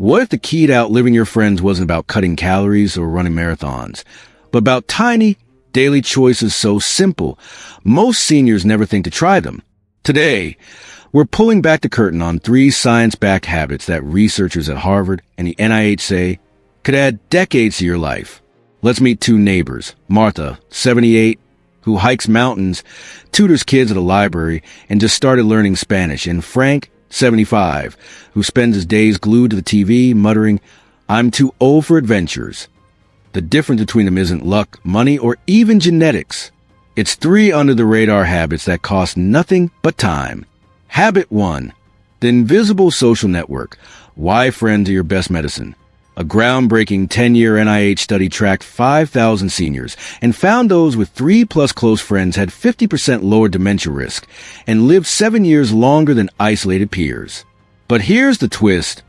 What if the key to outliving your friends wasn't about cutting calories or running marathons, but about tiny, daily choices so simple, most seniors never think to try them? Today, we're pulling back the curtain on 3 science-backed habits that researchers at Harvard and the NIH say could add decades to your life. Let's meet 2 neighbors, Martha, 78, who hikes mountains, tutors kids at a library, and just started learning Spanish, and Frank, 75, who spends his days glued to the TV, muttering, "I'm too old for adventures." The difference between them isn't luck, money, or even genetics. It's 3 under-the-radar habits that cost nothing but time. Habit 1. The invisible social network. Why friends are your best medicine. A groundbreaking 10-year NIH study tracked 5,000 seniors and found those with 3+ close friends had 50% lower dementia risk and lived 7 years longer than isolated peers. But here's the twist.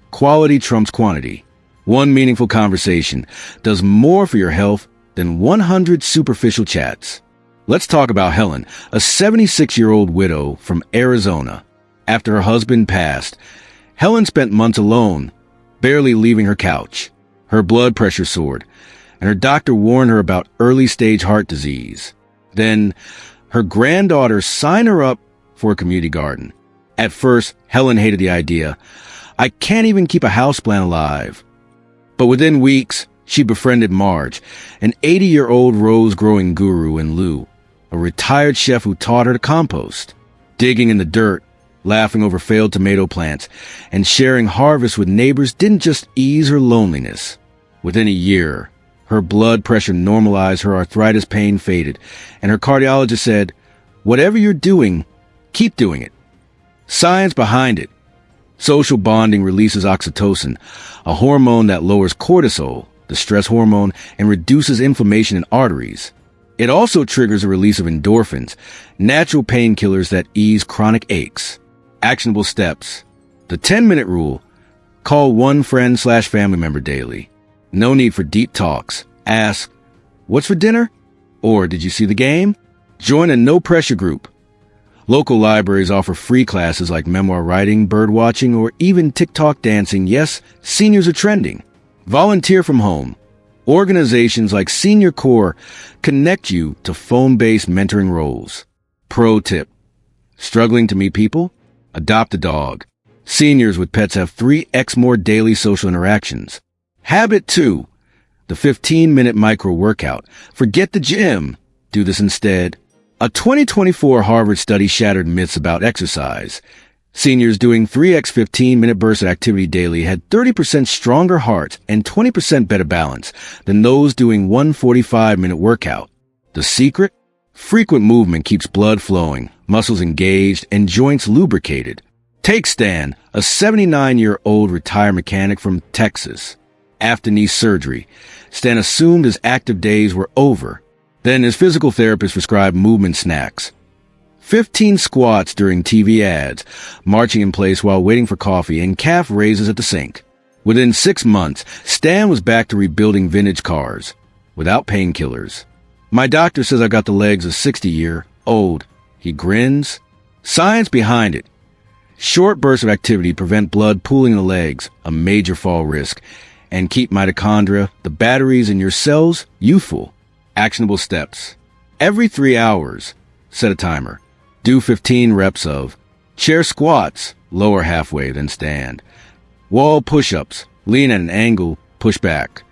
Quality trumps quantity. One meaningful conversation does more for your health than 100 superficial chats. Let's talk about Helen, a 76-year-old widow from Arizona. After her husband passed, Helen spent months alone, barely leaving her couch. Her blood pressure soared, and her doctor warned her about early-stage heart disease. Then, her granddaughter signed her up for a community garden. At first, Helen hated the idea. "I can't even keep a houseplant alive." But within weeks, she befriended Marge, an 80-year-old rose-growing guru, and Lou, a retired chef who taught her to compost. Digging in the dirt, laughing over failed tomato plants, and sharing harvests with neighbors didn't just ease her loneliness. Within a year, her blood pressure normalized, her arthritis pain faded, and her cardiologist said, "Whatever you're doing, keep doing it." Science behind it. Social bonding releases oxytocin, a hormone that lowers cortisol, the stress hormone, and reduces inflammation in arteries. It also triggers a release of endorphins, natural painkillers that ease chronic aches. Actionable steps. The 10-minute rule. Call one friend/family member daily. No need for deep talks. Ask, "What's for dinner?" Or, "Did you see the game?" Join a no-pressure group. Local libraries offer free classes like memoir writing, bird watching, or even TikTok dancing. Yes, seniors are trending. Volunteer from home. Organizations like Senior Corps connect you to phone-based mentoring roles. Pro tip. Struggling to meet people? Adopt a dog. Seniors with pets have 3x more daily social interactions. Habit 2. The 15-minute micro-workout. Forget the gym. Do this instead. A 2024 Harvard study shattered myths about exercise. Seniors doing 3x 15-minute bursts of activity daily had 30% stronger hearts and 20% better balance than those doing one 45-minute workout. The secret? Frequent movement keeps blood flowing, muscles engaged, and joints lubricated. Take Stan, a 79-year-old retired mechanic from Texas. After knee surgery, Stan assumed his active days were over. Then his physical therapist prescribed movement snacks. 15 squats during TV ads, marching in place while waiting for coffee, and calf raises at the sink. Within 6 months, Stan was back to rebuilding vintage cars, without painkillers. "My doctor says I got the legs of 60-year-old. He grins. Science behind it. Short bursts of activity prevent blood pooling in the legs, a major fall risk, and keep mitochondria, the batteries in your cells, youthful. Actionable steps. Every 3 hours, set a timer. Do 15 reps of chair squats, lower halfway, then stand. Wall push-ups, lean at an angle, push back.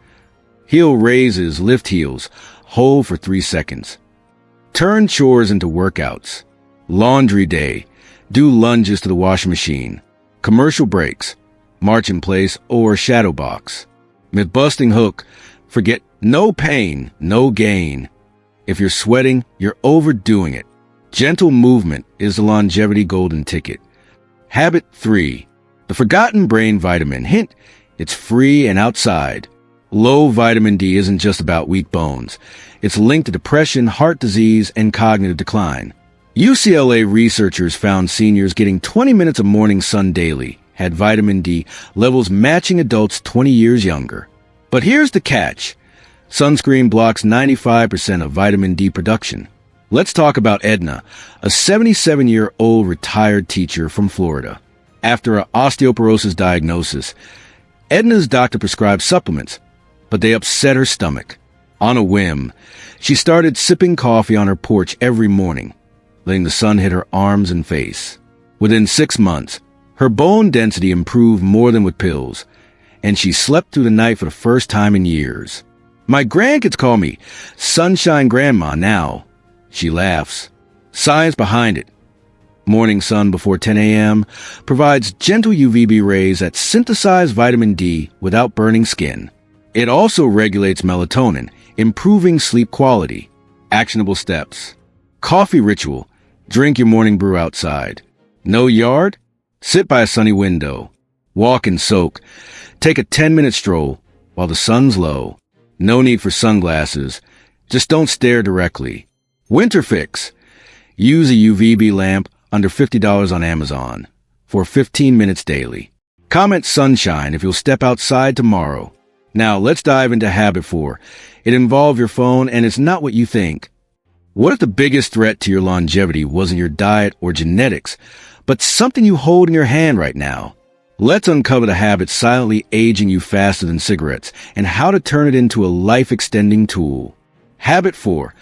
Heel raises, lift heels, hold for 3 seconds. Turn chores into workouts. Laundry day, do lunges to the washing machine. Commercial breaks, march in place or shadow box. Myth-busting hook, forget no pain, no gain. If you're sweating, you're overdoing it. Gentle movement is the longevity golden ticket. Habit 3. The forgotten brain vitamin. Hint, it's free and outside. Low vitamin D isn't just about weak bones. It's linked to depression, heart disease, and cognitive decline. UCLA researchers found seniors getting 20 minutes of morning sun daily had vitamin D levels matching adults 20 years younger. But here's the catch. Sunscreen blocks 95% of vitamin D production. Let's talk about Edna, a 77-year-old retired teacher from Florida. After an osteoporosis diagnosis, Edna's doctor prescribed supplements, but they upset her stomach. On a whim, she started sipping coffee on her porch every morning, letting the sun hit her arms and face. Within 6 months, her bone density improved more than with pills, and she slept through the night for the first time in years. My grandkids call me Sunshine Grandma now. She laughs. Science behind it. Morning sun before 10 a.m. provides gentle UVB rays that synthesize vitamin D without burning skin. It also regulates melatonin, improving sleep quality. Actionable steps. Coffee ritual. Drink your morning brew outside. No yard? Sit by a sunny window. Walk and soak. Take a 10-minute stroll while the sun's low. No need for sunglasses. Just don't stare directly. Winter fix. Use a UVB lamp under $50 on Amazon for 15 minutes daily. Comment sunshine if you'll step outside tomorrow. Now let's dive into habit 4. It involves your phone and it's not what you think. What if the biggest threat to your longevity wasn't your diet or genetics, but something you hold in your hand right now? Let's uncover the habit silently aging you faster than cigarettes and how to turn it into a life-extending tool. Habit 4.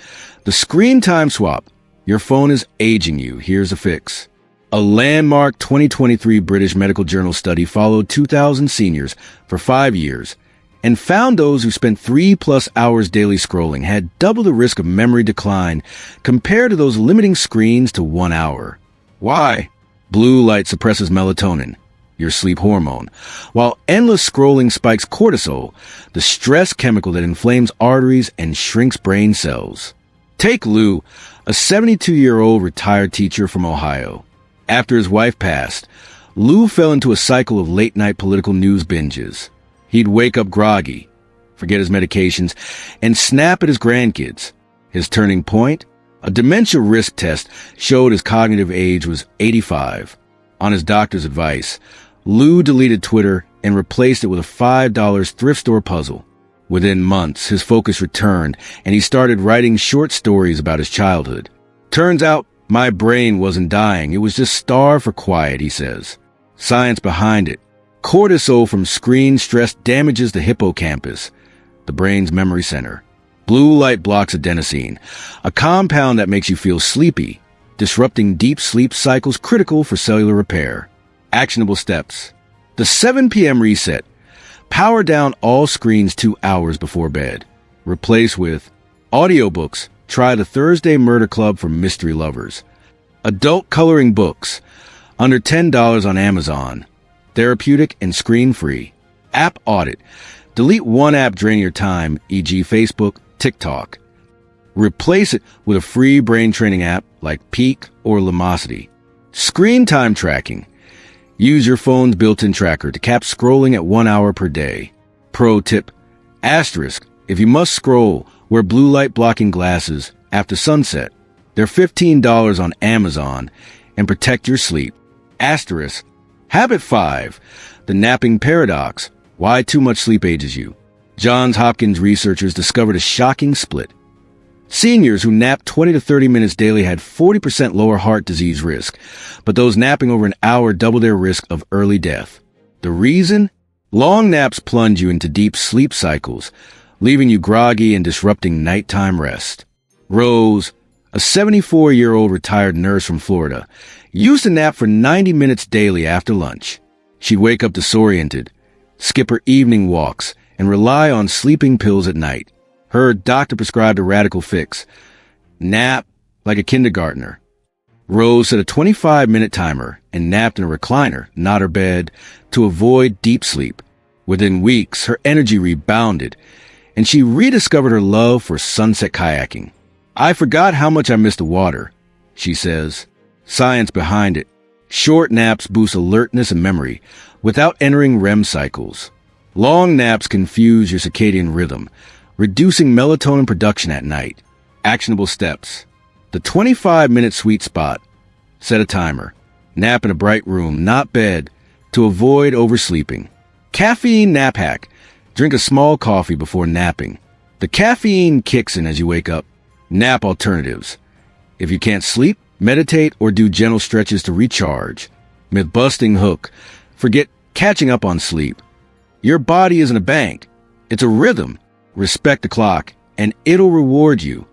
The screen time swap. Your phone is aging you. Here's a fix. A landmark 2023 British Medical Journal study followed 2,000 seniors for 5 years and found those who spent 3+ hours daily scrolling had double the risk of memory decline compared to those limiting screens to 1 hour. Why? Blue light suppresses melatonin, your sleep hormone, while endless scrolling spikes cortisol, the stress chemical that inflames arteries and shrinks brain cells. Take Lou, a 72-year-old retired teacher from Ohio. After his wife passed, Lou fell into a cycle of late-night political news binges. He'd wake up groggy, forget his medications, and snap at his grandkids. His turning point? A dementia risk test showed his cognitive age was 85. On his doctor's advice, Lou deleted Twitter and replaced it with a $5 thrift store puzzle. Within months, his focus returned, and he started writing short stories about his childhood. Turns out, my brain wasn't dying. It was just starved for quiet, he says. Science behind it. Cortisol from screen stress damages the hippocampus, the brain's memory center. Blue light blocks adenosine, a compound that makes you feel sleepy, disrupting deep sleep cycles critical for cellular repair. Actionable steps. The 7 p.m. reset. Power down all screens 2 hours before bed. Replace with audiobooks. Try the Thursday Murder Club for mystery lovers. Adult coloring books. Under $10 on Amazon. Therapeutic and screen-free. App audit. Delete one app draining your time, e.g. Facebook, TikTok. Replace it with a free brain training app like Peak or Lumosity. Screen time tracking. Use your phone's built-in tracker to cap scrolling at 1 hour per day. Pro tip. Asterisk. If you must scroll, wear blue light blocking glasses after sunset. They're $15 on Amazon and protect your sleep. Asterisk. Habit 5. The napping paradox. Why too much sleep ages you. Johns Hopkins researchers discovered a shocking split. Seniors who napped 20 to 30 minutes daily had 40% lower heart disease risk, but those napping over an hour doubled their risk of early death. The reason? Long naps plunge you into deep sleep cycles, leaving you groggy and disrupting nighttime rest. Rose, a 74-year-old retired nurse from Florida, used to nap for 90 minutes daily after lunch. She'd wake up disoriented, skip her evening walks, and rely on sleeping pills at night. Her doctor prescribed a radical fix. Nap like a kindergartner. Rose set a 25-minute timer and napped in a recliner, not her bed, to avoid deep sleep. Within weeks, her energy rebounded, and she rediscovered her love for sunset kayaking. I forgot how much I missed the water, she says. Science behind it. Short naps boost alertness and memory without entering REM cycles. Long naps confuse your circadian rhythm, reducing melatonin production at night. Actionable steps. The 25-minute sweet spot. Set a timer. Nap in a bright room, not bed, to avoid oversleeping. Caffeine nap hack. Drink a small coffee before napping. The caffeine kicks in as you wake up. Nap alternatives. If you can't sleep, meditate or do gentle stretches to recharge. Myth-busting hook. Forget catching up on sleep. Your body isn't a bank. It's a rhythm. Respect the clock, and it'll reward you.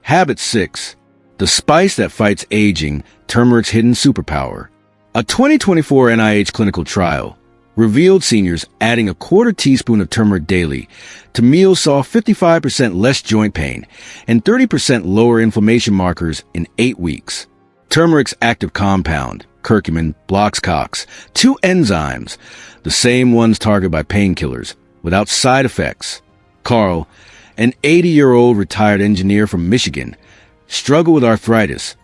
Habit 6. The spice that fights aging, turmeric's hidden superpower. A 2024 NIH clinical trial revealed seniors adding a quarter teaspoon of turmeric daily to meals saw 55% less joint pain and 30% lower inflammation markers in 8 weeks. Turmeric's active compound, curcumin, blocks COX, two enzymes, the same ones targeted by painkillers, without side effects. Carl, an 80-year-old retired engineer from Michigan, struggled with arthritis,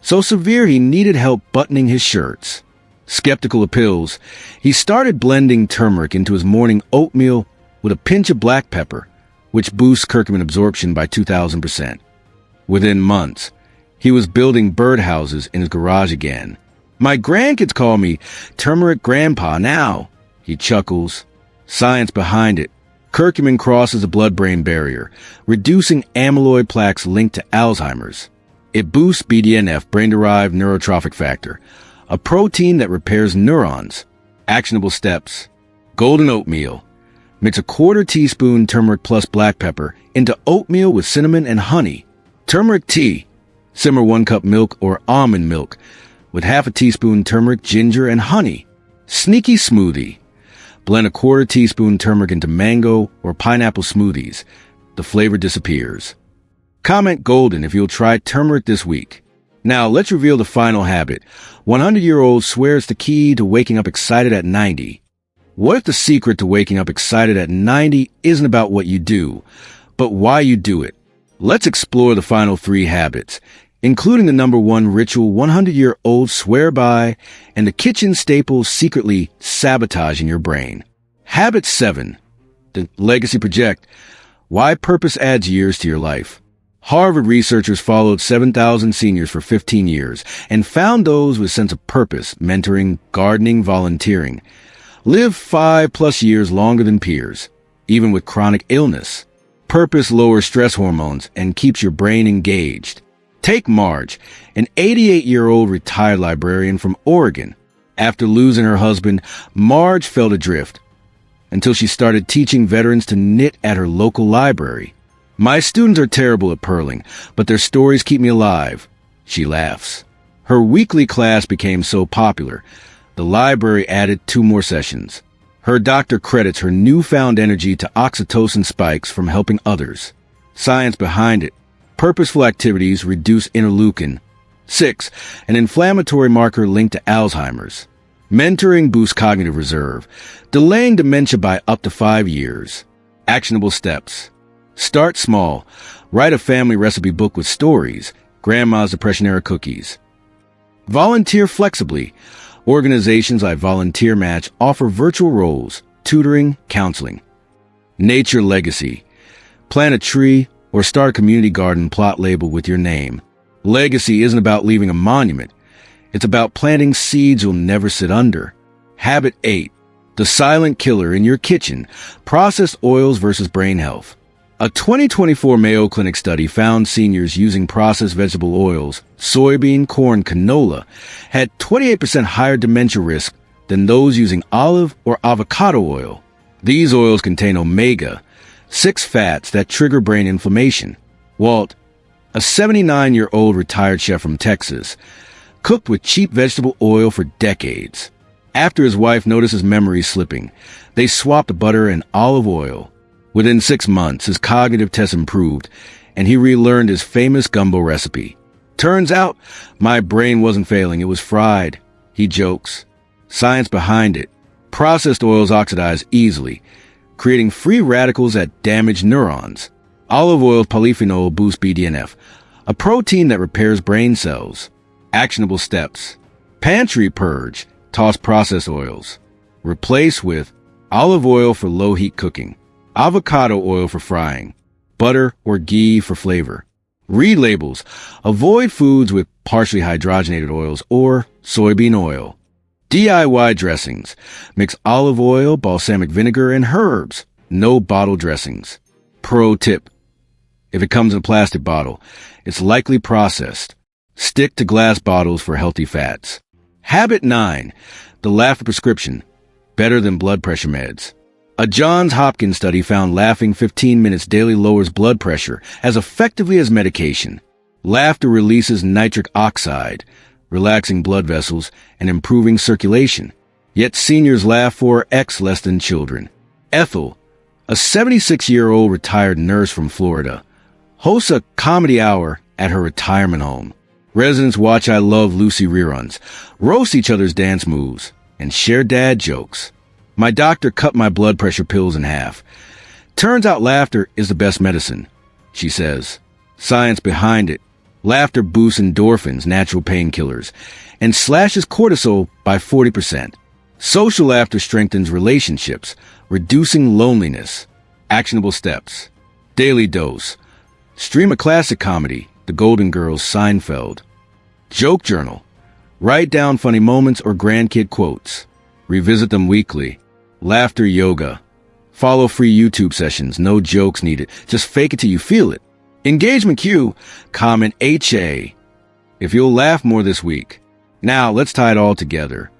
so severe he needed help buttoning his shirts. Skeptical of pills, he started blending turmeric into his morning oatmeal with a pinch of black pepper, which boosts curcumin absorption by 2,000%. Within months, he was building birdhouses in his garage again. My grandkids call me Turmeric Grandpa now, he chuckles. Science behind it. Curcumin crosses the blood-brain barrier, reducing amyloid plaques linked to Alzheimer's. It boosts BDNF, brain-derived neurotrophic factor, a protein that repairs neurons. Actionable steps. Golden oatmeal. Mix a quarter teaspoon turmeric plus black pepper into oatmeal with cinnamon and honey. Turmeric tea. Simmer 1 cup milk or almond milk with half a teaspoon turmeric, ginger, and honey. Sneaky smoothie. Blend a quarter teaspoon turmeric into mango or pineapple smoothies. The flavor disappears. Comment golden if you'll try turmeric this week. Now, let's reveal the final habit. 100-year-old swears the key to waking up excited at 90. What if the secret to waking up excited at 90 isn't about what you do, but why you do it? Let's explore the final 3 habits, including the number 1 ritual 100-year-olds swear by and the kitchen staples secretly sabotaging your brain. Habit 7. The Legacy Project. Why purpose adds years to your life. Harvard researchers followed 7,000 seniors for 15 years and found those with sense of purpose, mentoring, gardening, volunteering, live 5+ years longer than peers, even with chronic illness. Purpose lowers stress hormones and keeps your brain engaged. Take Marge, an 88-year-old retired librarian from Oregon. After losing her husband, Marge fell adrift until she started teaching veterans to knit at her local library. My students are terrible at purling, but their stories keep me alive, she laughs. Her weekly class became so popular, the library added 2 more sessions. Her doctor credits her newfound energy to oxytocin spikes from helping others. Science behind it. Purposeful activities reduce interleukin. 6, an inflammatory marker linked to Alzheimer's. Mentoring boosts cognitive reserve, delaying dementia by up to 5 years. Actionable steps. Start small. Write a family recipe book with stories. Grandma's Depression-era cookies. Volunteer flexibly. Organizations like Volunteer Match offer virtual roles, tutoring, counseling. Nature legacy. Plant a tree or start a community garden plot labeled with your name. Legacy isn't about leaving a monument. It's about planting seeds you'll never sit under. Habit 8. The silent killer in your kitchen. Processed oils versus brain health. A 2024 Mayo Clinic study found seniors using processed vegetable oils, soybean, corn, canola, had 28% higher dementia risk than those using olive or avocado oil. These oils contain omega-6 fats that trigger brain inflammation. Walt, a 79-year-old retired chef from Texas, cooked with cheap vegetable oil for decades. After his wife noticed his memory slipping, they swapped butter and olive oil. Within 6 months, his cognitive tests improved, and he relearned his famous gumbo recipe. Turns out, my brain wasn't failing, it was fried, he jokes. Science behind it. Processed oils oxidize easily, creating free radicals that damage neurons. Olive oil's polyphenol boosts BDNF, a protein that repairs brain cells. Actionable steps. Pantry purge. Toss processed oils. Replace with olive oil for low-heat cooking. Avocado oil for frying, butter or ghee for flavor. Read labels. Avoid foods with partially hydrogenated oils or soybean oil. DIY dressings. Mix olive oil, balsamic vinegar, and herbs. No bottle dressings. Pro tip. If it comes in a plastic bottle, it's likely processed. Stick to glass bottles for healthy fats. Habit 9. The laughter prescription. Better than blood pressure meds. A Johns Hopkins study found laughing 15 minutes daily lowers blood pressure as effectively as medication. Laughter releases nitric oxide, relaxing blood vessels and improving circulation. Yet seniors laugh 4x less than children. Ethel, a 76-year-old retired nurse from Florida, hosts a comedy hour at her retirement home. Residents watch I Love Lucy reruns, roast each other's dance moves, and share dad jokes. My doctor cut my blood pressure pills in half. Turns out laughter is the best medicine, she says. Science behind it. Laughter boosts endorphins, natural painkillers, and slashes cortisol by 40%. Social laughter strengthens relationships, reducing loneliness. Actionable steps. Daily dose. Stream a classic comedy, The Golden Girls, Seinfeld. Joke journal. Write down funny moments or grandkid quotes. Revisit them weekly. Laughter yoga. Follow free YouTube sessions, no jokes needed. Just fake it till you feel it. Engagement cue. Comment HA if you'll laugh more this week. Now, let's tie it all together.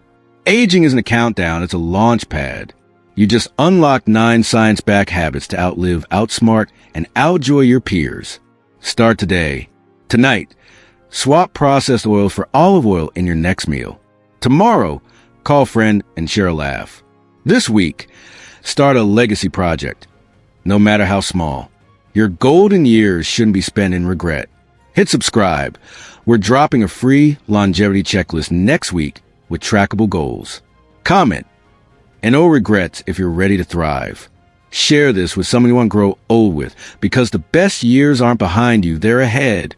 Aging isn't a countdown, it's a launch pad. You just unlocked 9 science-backed habits to outlive, outsmart, and outjoy your peers. Start today. Tonight, swap processed oils for olive oil in your next meal. Tomorrow, call a friend and share a laugh. This week, start a legacy project, no matter how small. Your golden years shouldn't be spent in regret. Hit subscribe. We're dropping a free longevity checklist next week with trackable goals. Comment. And no regrets if you're ready to thrive. Share this with someone you want to grow old with, because the best years aren't behind you, they're ahead.